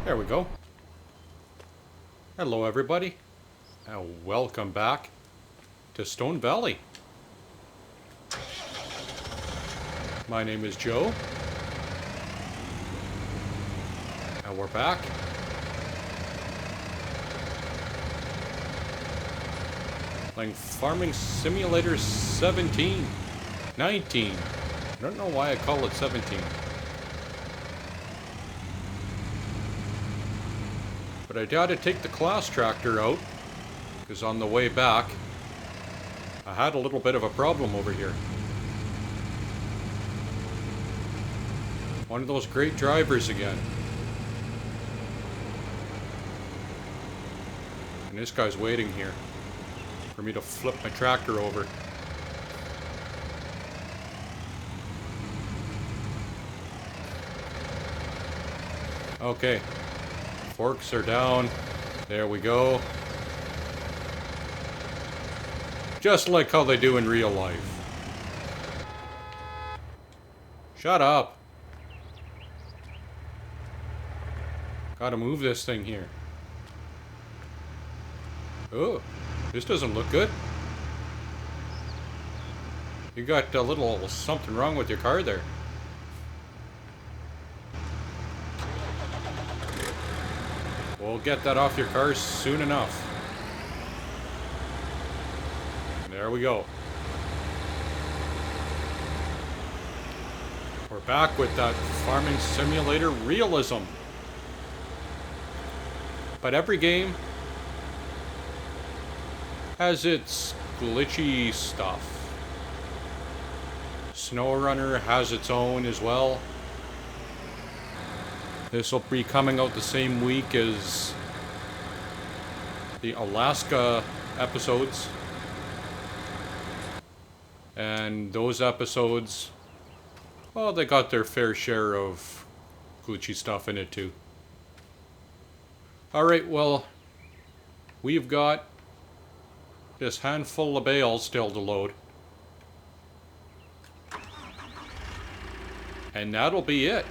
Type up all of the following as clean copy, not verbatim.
There we go. Hello everybody, and welcome back to Stone Valley. My name is Joe, and we're back. Playing Farming Simulator 17. 19. I don't know why I call it 17. But I gotta take the class tractor out, because on the way back, I had a little bit of a problem over here. One of those great drivers again. And this guy's waiting here for me to flip my tractor over. Okay. Forks are down. There we go. Just like how they do in real life. Shut up. Gotta move this thing here. Oh, this doesn't look good. You got a little something wrong with your car there. We'll get that off your car soon enough. There we go. We're back with that farming simulator realism. But every game has its glitchy stuff. SnowRunner has its own as well. This will be coming out the same week as the Alaska episodes. And those episodes, well, they got their fair share of glitchy stuff in it too. Alright, well, we've got this handful of bales still to load. And that'll be it.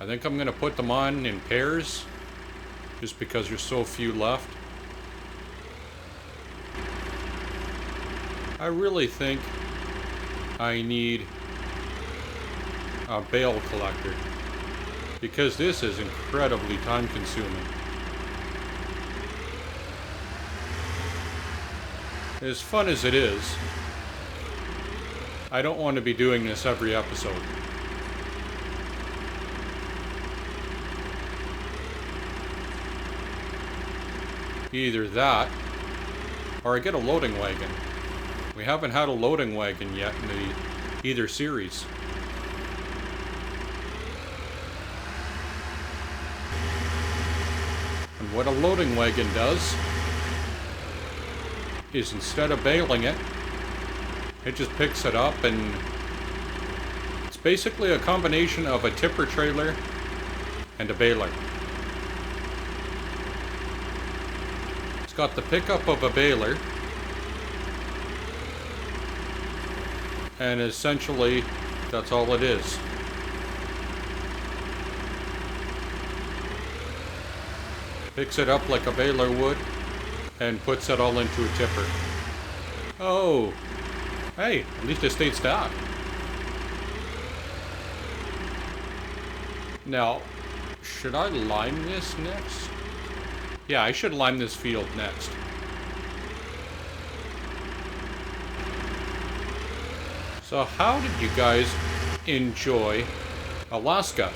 I think I'm going to put them on in pairs, just because there's so few left. I really think I need a bale collector, because this is incredibly time consuming. As fun as it is, I don't want to be doing this every episode. Either that, or I get a loading wagon. We haven't had a loading wagon yet in either series. And what a loading wagon does is, instead of baling it, it just picks it up, and it's basically a combination of a tipper trailer and a baler. Got the pickup of a baler, and essentially that's all it is. Picks it up like a baler would and puts it all into a tipper. Oh, hey, at least it stayed stock. Now, should I lime this next? Yeah, I should lime this field next. So how did you guys enjoy Alaska?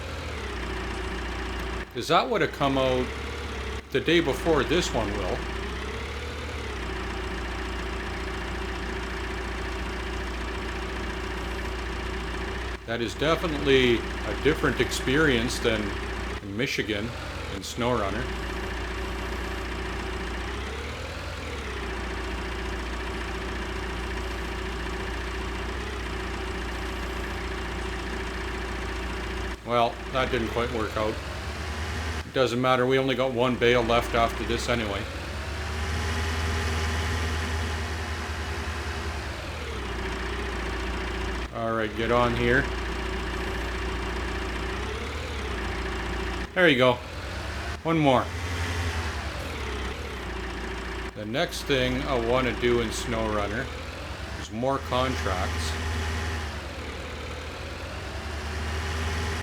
Because that would have come out the day before this one will. That is definitely a different experience than in Michigan and SnowRunner. Well, that didn't quite work out. It doesn't matter, we only got one bale left after this anyway. Alright, get on here. There you go. One more. The next thing I want to do in SnowRunner is more contracts.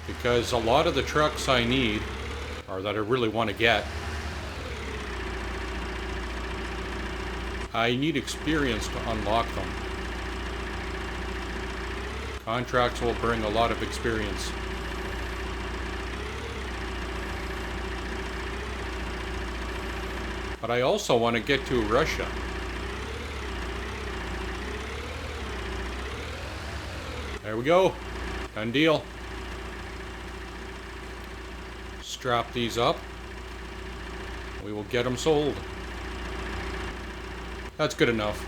Because a lot of the trucks I need, or that I really want to get, I need experience to unlock them. Contracts will bring a lot of experience. But I also want to get to Russia. There we go. Done deal. Strap these up. We will get them sold. That's good enough.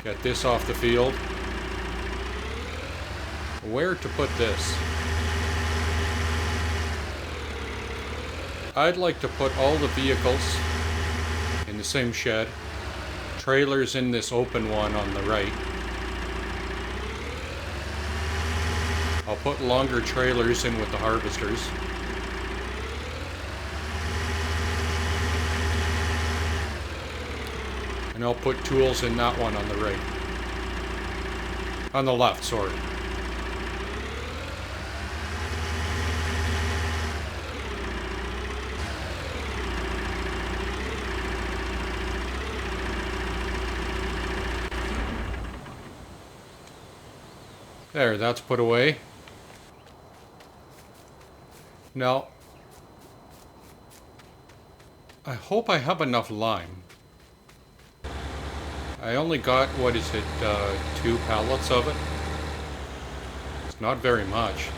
Get this off the field. Where to put this? I'd like to put all the vehicles in the same shed. Trailers in this open one on the right. I'll put longer trailers in with the harvesters. And I'll put tools in that one on the right. On the left, sorry. There, that's put away. Now, I hope I have enough lime. I only got, what is it, 2 pallets of it? It's not very much.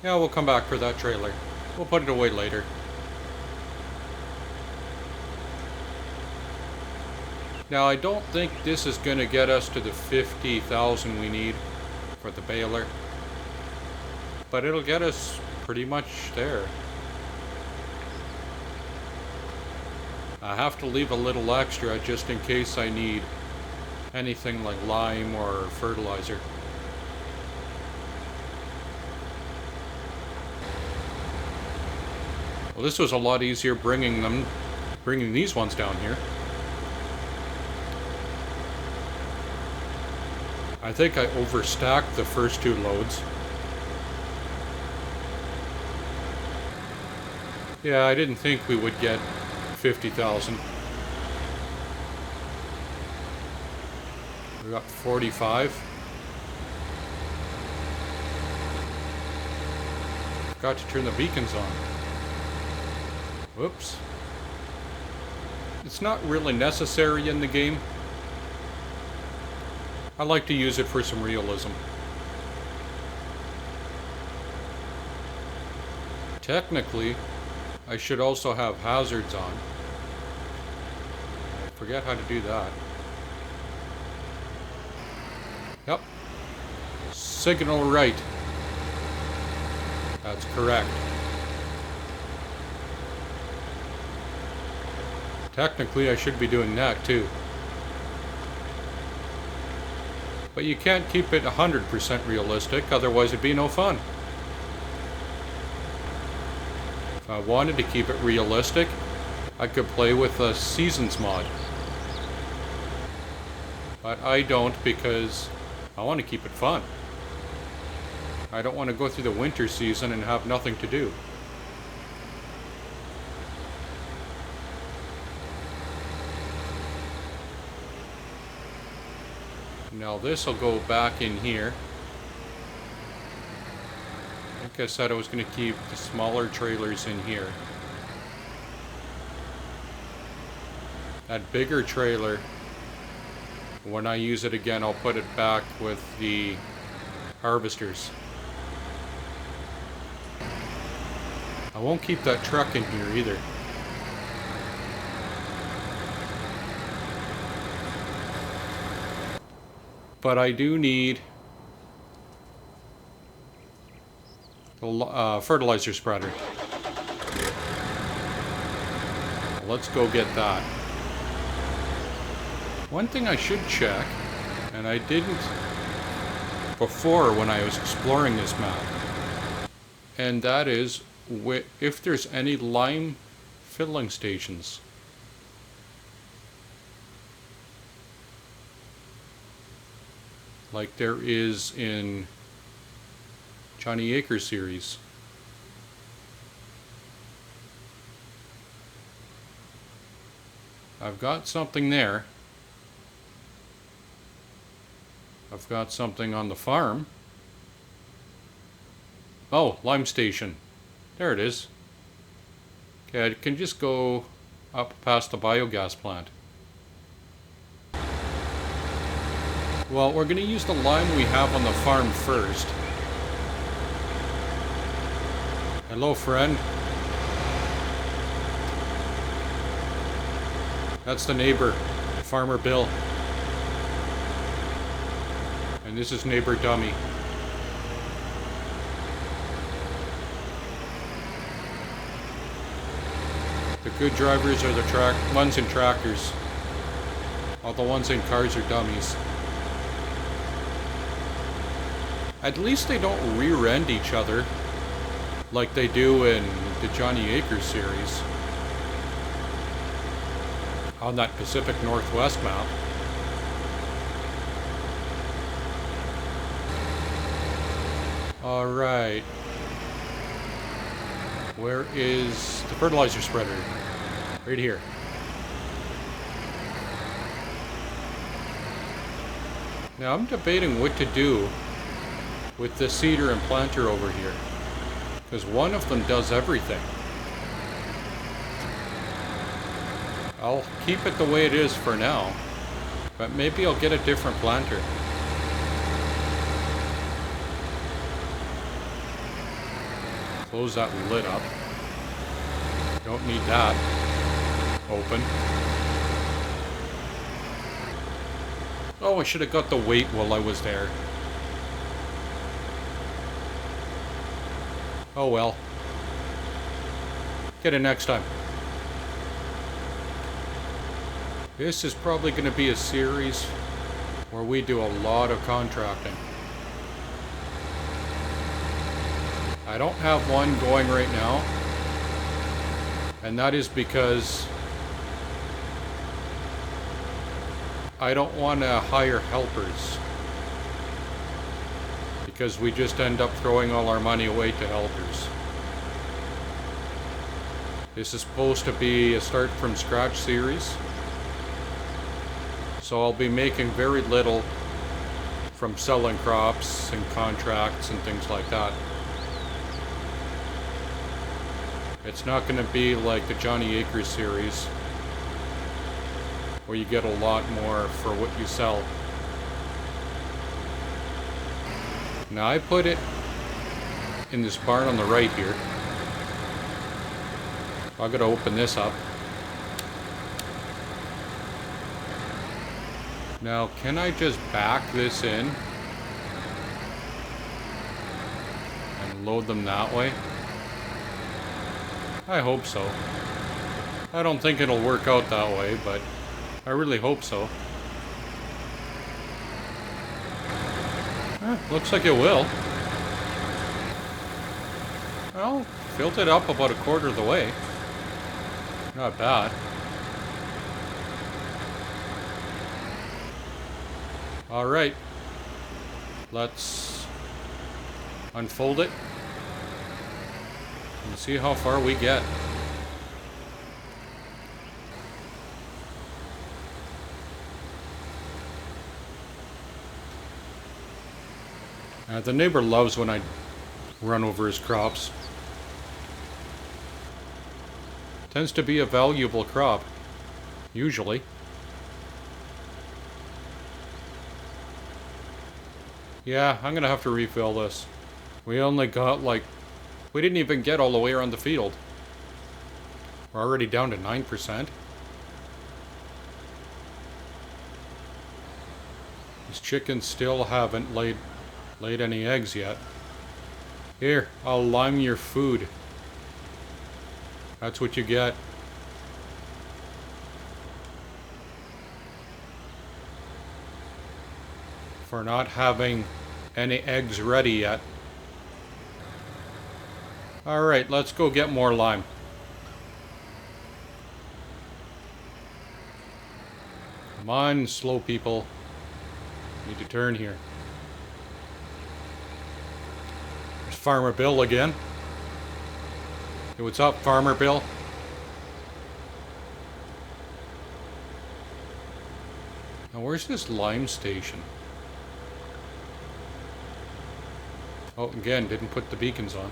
Yeah, we'll come back for that trailer. We'll put it away later. Now, I don't think this is going to get us to the 50,000 we need for the baler. But it'll get us pretty much there. I have to leave a little extra just in case I need anything like lime or fertilizer. Well, this was a lot easier bringing these ones down here. I think I overstacked the first 2 loads. Yeah, I didn't think we would get 50,000. We got 45. Forgot to turn the beacons on. Whoops. It's not really necessary in the game. I like to use it for some realism. Technically, I should also have hazards on. I forget how to do that. Yep. Signal right. That's correct. Technically, I should be doing that too. But you can't keep it 100% realistic, otherwise it'd be no fun. If I wanted to keep it realistic, I could play with a Seasons mod. But I don't because I want to keep it fun. I don't want to go through the winter season and have nothing to do. Now this will go back in here. Like I said, I was going to keep the smaller trailers in here. That bigger trailer, when I use it again, I'll put it back with the harvesters. I won't keep that truck in here either. But I do need the fertilizer spreader. let's go get that. One thing I should check, and I didn't before when I was exploring this map, and that is if there's any lime filling stations. Like there is in Johnny Acre series. I've got something there. I've got something on the farm. Oh, lime station. There it is. Okay, I can just go up past the biogas plant. Well, we're going to use the lime we have on the farm first. Hello, friend. That's the neighbor, Farmer Bill. And this is neighbor Dummy. The good drivers are the ones in tractors. All the ones in cars are dummies. At least they don't rear-end each other like they do in the Johnny Acre series. On that Pacific Northwest map. Alright. Where is the fertilizer spreader? Right here. Now I'm debating what to do with the seeder and planter over here. Because one of them does everything. I'll keep it the way it is for now. But maybe I'll get a different planter. Close that lid up. Don't need that open. Oh, I should have got the weight while I was there. Oh well. Get it next time. This is probably going to be a series where we do a lot of contracting. I don't have one going right now, and that is because I don't want to hire helpers, because we just end up throwing all our money away to helpers. This is supposed to be a start from scratch series, so I'll be making very little from selling crops and contracts and things like that. It's not going to be like the Johnny Acres series, where you get a lot more for what you sell. Now I put it in this barn on the right here. I gotta open this up. Now can I just back this in and load them that way? I hope so. I don't think it'll work out that way, but I really hope so. Looks like it will. Well, filled it up about a quarter of the way. Not bad. Alright. Let's unfold it and see how far we get. The neighbor loves when I run over his crops. Tends to be a valuable crop, usually. Yeah, I'm gonna have to refill this. We only got we didn't even get all the way around the field. We're already down to 9%. These chickens still haven't laid any eggs yet. Here, I'll lime your food. That's what you get. for not having any eggs ready yet. Alright, let's go get more lime. Come on, slow people. Need to turn here. There's Farmer Bill again. Hey, what's up, Farmer Bill? Now, where's this lime station? Oh, again, didn't put the beacons on.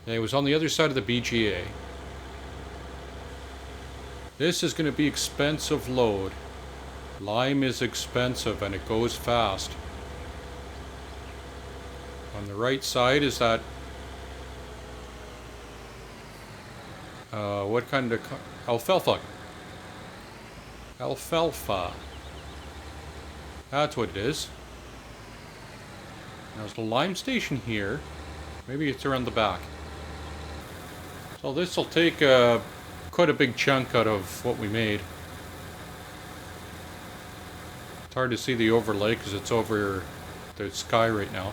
Yeah, it was on the other side of the BGA. This is going to be expensive load. Lime is expensive and it goes fast. On the right side is that... what kind of... alfalfa. Alfalfa. That's what it is. Now, there's the lime station here. Maybe it's around the back. So this will take quite a big chunk out of what we made. It's hard to see the overlay because it's over the sky right now.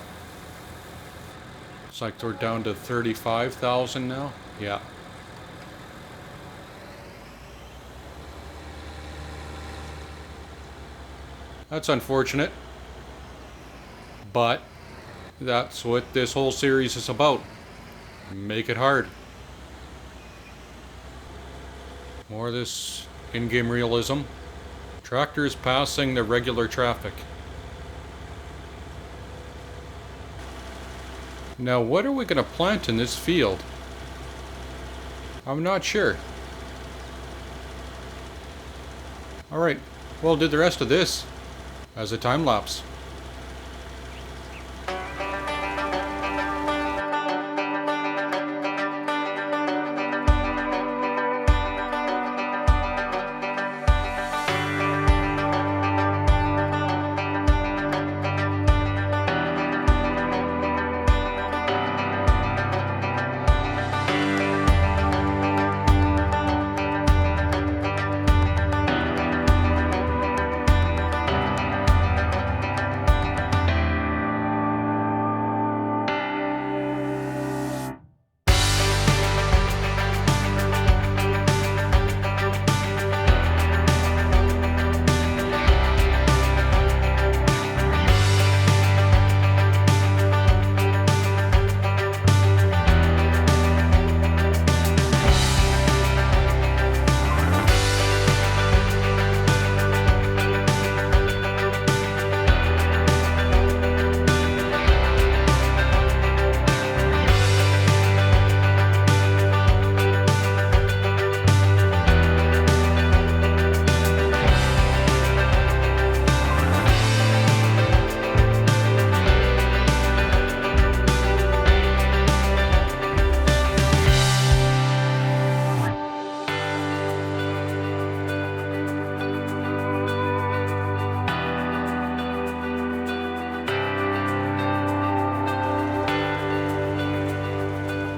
It's like we're down to 35,000 now. Yeah. That's unfortunate. But that's what this whole series is about. Make it hard. More of this in-game realism. Tractors passing the regular traffic. Now, what are we going to plant in this field? I'm not sure. Alright, we'll do the rest of this as a time lapse.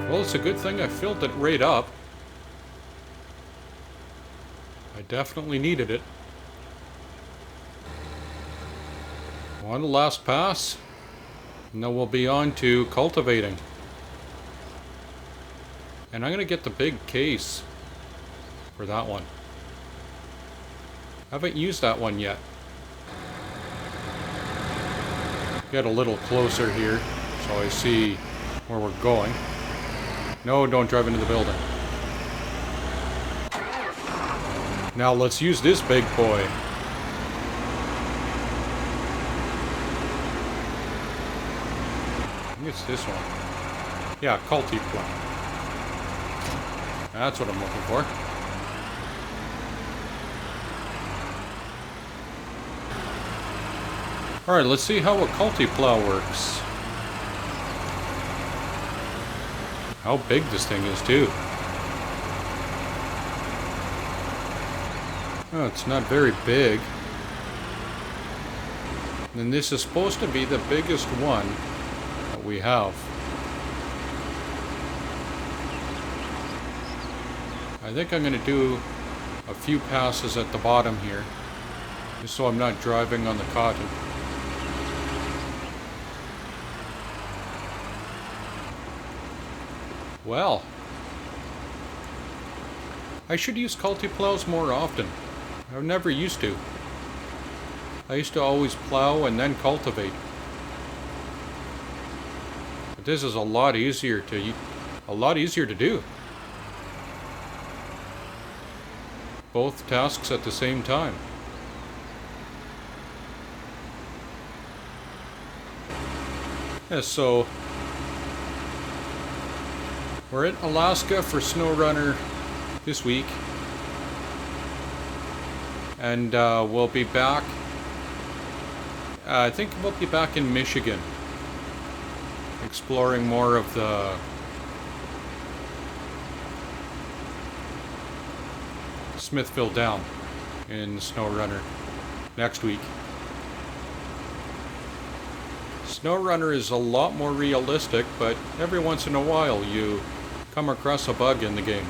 Well, it's a good thing I filled it right up. I definitely needed it. One last pass, and then we'll be on to cultivating. And I'm going to get the big case for that one. Haven't used that one yet. Get a little closer here so I see where we're going. No, don't drive into the building. Now let's use this big boy. I think it's this one. Yeah, cultiplow. That's what I'm looking for. Alright, let's see how a cultiplow works. How big this thing is, too. Oh, it's not very big. And this is supposed to be the biggest one that we have. I think I'm going to do a few passes at the bottom here, just so I'm not driving on the cotton. Well, I should use cultiplows more often. I've never used to. I used to always plow and then cultivate. But this is a lot easier to do. Both tasks at the same time. Yeah, so we're in Alaska for SnowRunner this week, and we'll be back. I think we'll be back in Michigan, exploring more of the Smithville Down in SnowRunner next week. SnowRunner is a lot more realistic, but every once in a while you come across a bug in the game.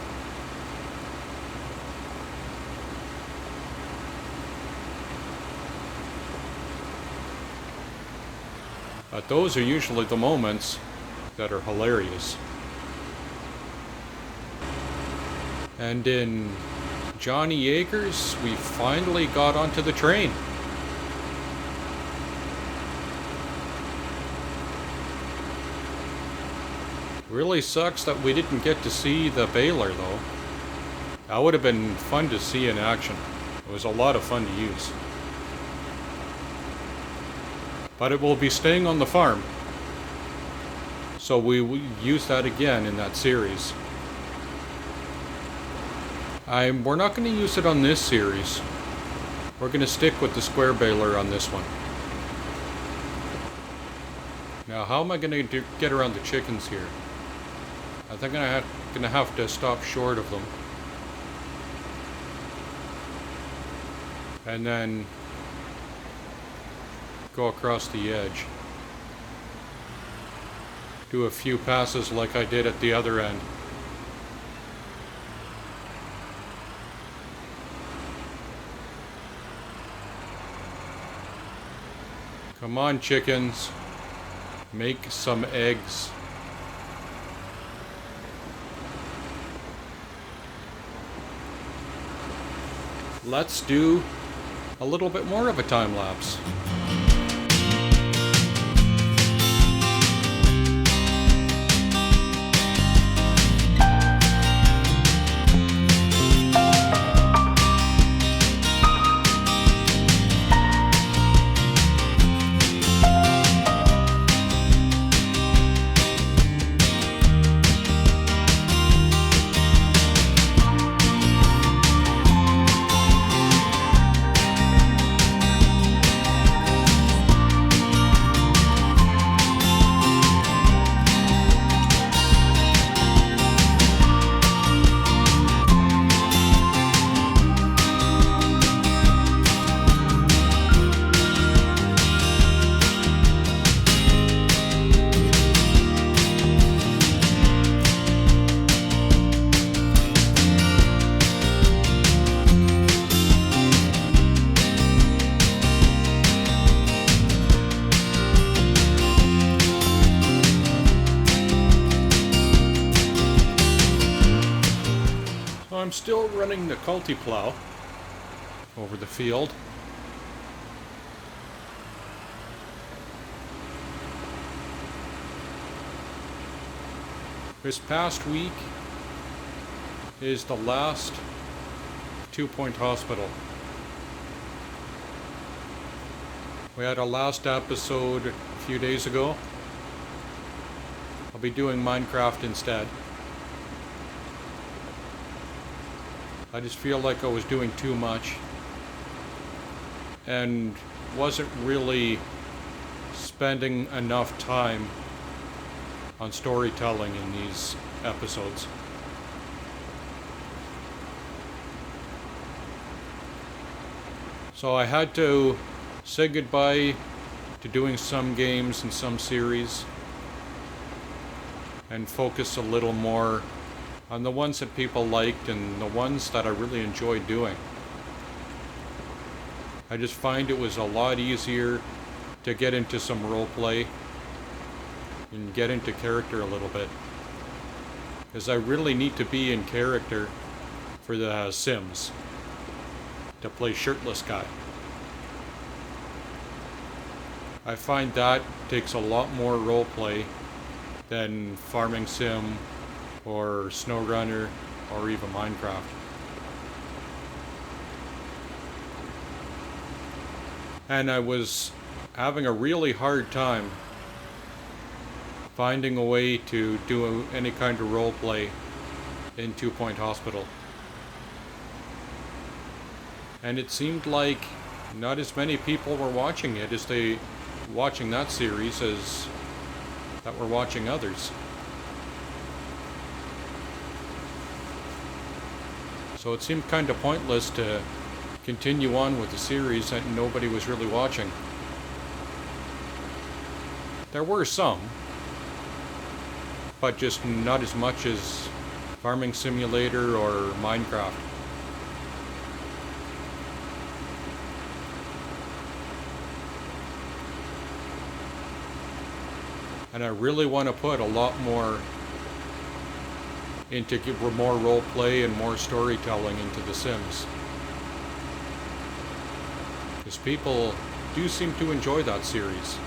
But those are usually the moments that are hilarious. And in Johnny Acres, we finally got onto the train. Really sucks that we didn't get to see the baler though. That would have been fun to see in action. It was a lot of fun to use. But it will be staying on the farm. So we will use that again in that series. We're not going to use it on this series. We're going to stick with the square baler on this one. Now, how am I going to get around the chickens here? I think I'm going to have to stop short of them. And then go across the edge. Do a few passes like I did at the other end. Come on, chickens. Make some eggs. Let's do a little bit more of a time lapse. I'm still running the cultiplow over the field. This past week is the last 2 Point Hospital. We had our last episode a few days ago. I'll be doing Minecraft instead. I just feel like I was doing too much and wasn't really spending enough time on storytelling in these episodes. So I had to say goodbye to doing some games and some series and focus a little more on the ones that people liked and the ones that I really enjoyed doing. I just find it was a lot easier to get into some role play and get into character a little bit, because I really need to be in character for the Sims to play shirtless guy. I find that takes a lot more role play than Farming Sim or SnowRunner or even Minecraft. And I was having a really hard time finding a way to do any kind of role play in 2 Point Hospital. And it seemed like not as many people were watching it as they watching that series as that were watching others. So it seemed kind of pointless to continue on with the series that nobody was really watching. There were some, but just not as much as Farming Simulator or Minecraft. And I really want to put a lot more into more role play and more storytelling into The Sims, because people do seem to enjoy that series.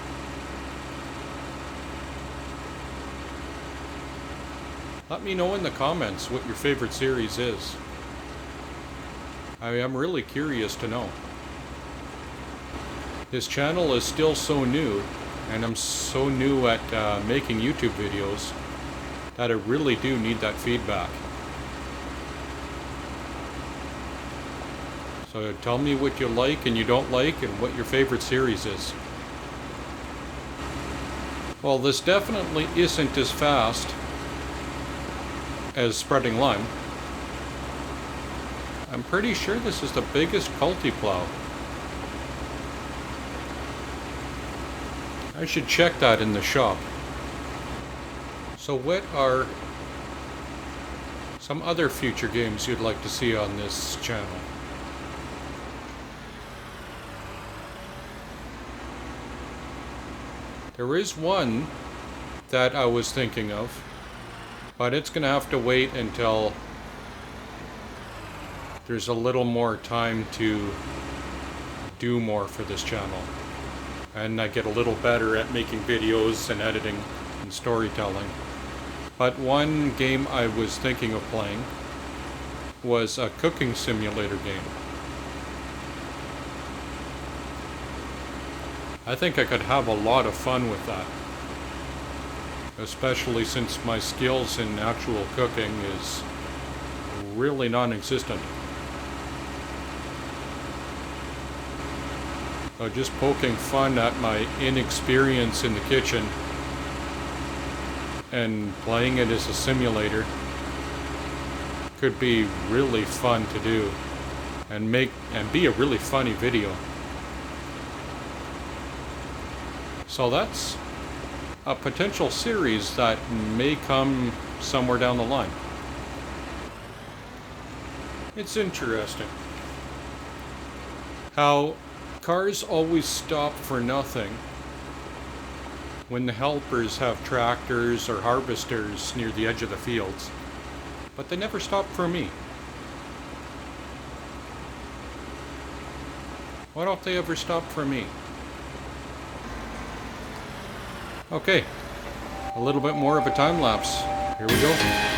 Let me know in the comments what your favorite series is. I am really curious to know. This channel is still so new, and I'm so new at making YouTube videos that I really do need that feedback. So tell me what you like and you don't like and what your favorite series is. Well, this definitely isn't as fast as Spreading Lime. I'm pretty sure this is the biggest cultiplow. I should check that in the shop. So what are some other future games you'd like to see on this channel? There is one that I was thinking of, but it's gonna have to wait until there's a little more time to do more for this channel, and I get a little better at making videos and editing and storytelling. But one game I was thinking of playing was a cooking simulator game. I think I could have a lot of fun with that, especially since my skills in actual cooking is really non-existent. So just poking fun at my inexperience in the kitchen and playing it as a simulator could be really fun to do and be a really funny video. So that's a potential series that may come somewhere down the line. It's interesting how cars always stop for nothing when the helpers have tractors or harvesters near the edge of the fields, but they never stop for me. Why don't they ever stop for me? Okay, a little bit more of a time lapse. Here we go.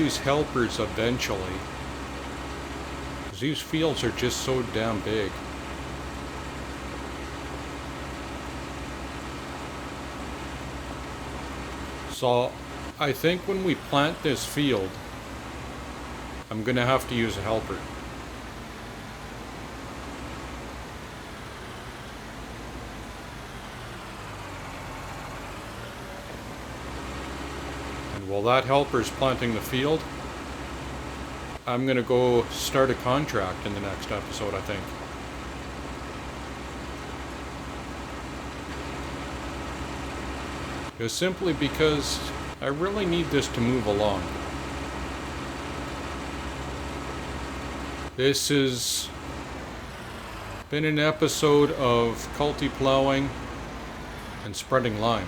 use helpers eventually, because these fields are just so damn big. So I think when we plant this field, I'm gonna have to use a helper. And while that helper's planting the field, I'm gonna go start a contract in the next episode, I think. Just simply because I really need this to move along. This has been an episode of cultiplowing and spreading lime.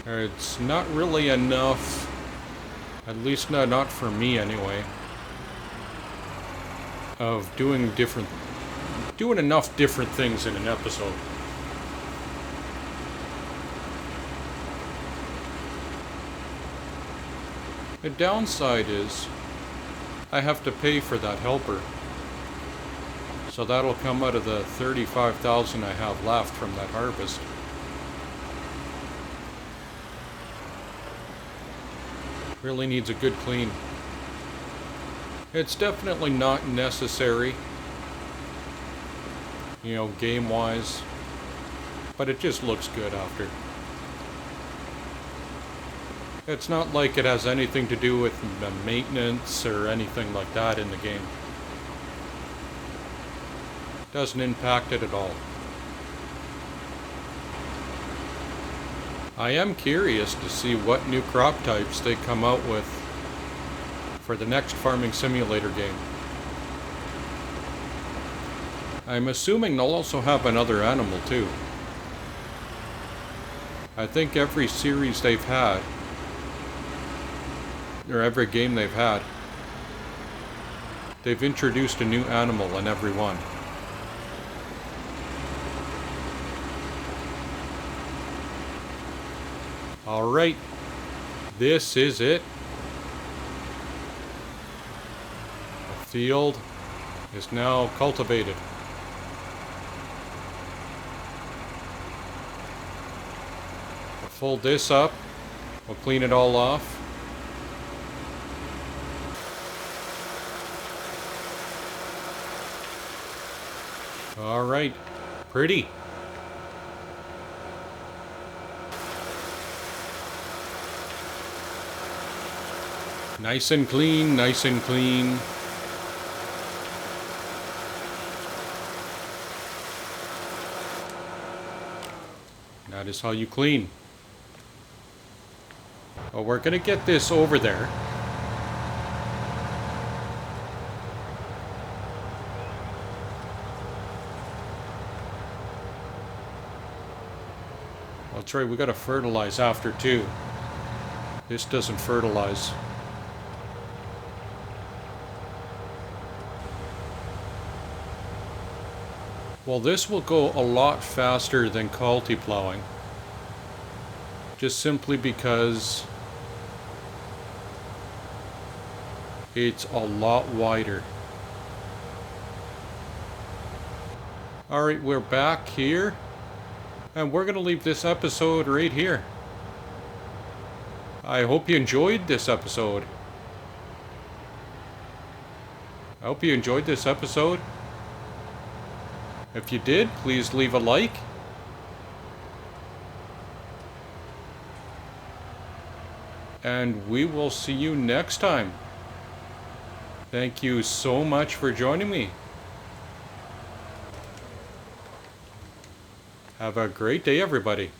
It's not really enough, at least not for me anyway, of doing enough different things in an episode. The downside is I have to pay for that helper. So that'll come out of the 35,000 I have left from that harvest. Really needs a good clean. It's definitely not necessary, game-wise, but it just looks good after. It's not like it has anything to do with the maintenance or anything like that in the game. Doesn't impact it at all. I am curious to see what new crop types they come out with for the next Farming Simulator game. I'm assuming they'll also have another animal too. I think every series they've had, or every game they've had, they've introduced a new animal in every one. Alright, this is it. The field is now cultivated. We'll fold this up, we'll clean it all off. Alright, pretty. Nice and clean, nice and clean. That is how you clean. Well, we're gonna get this over there. That's right, we gotta fertilize after too. This doesn't fertilize. Well, this will go a lot faster than cultiplowing, just simply because it's a lot wider. Alright, we're back here, and we're going to leave this episode right here. I hope you enjoyed this episode. If you did, please leave a like. And we will see you next time. Thank you so much for joining me. Have a great day, everybody.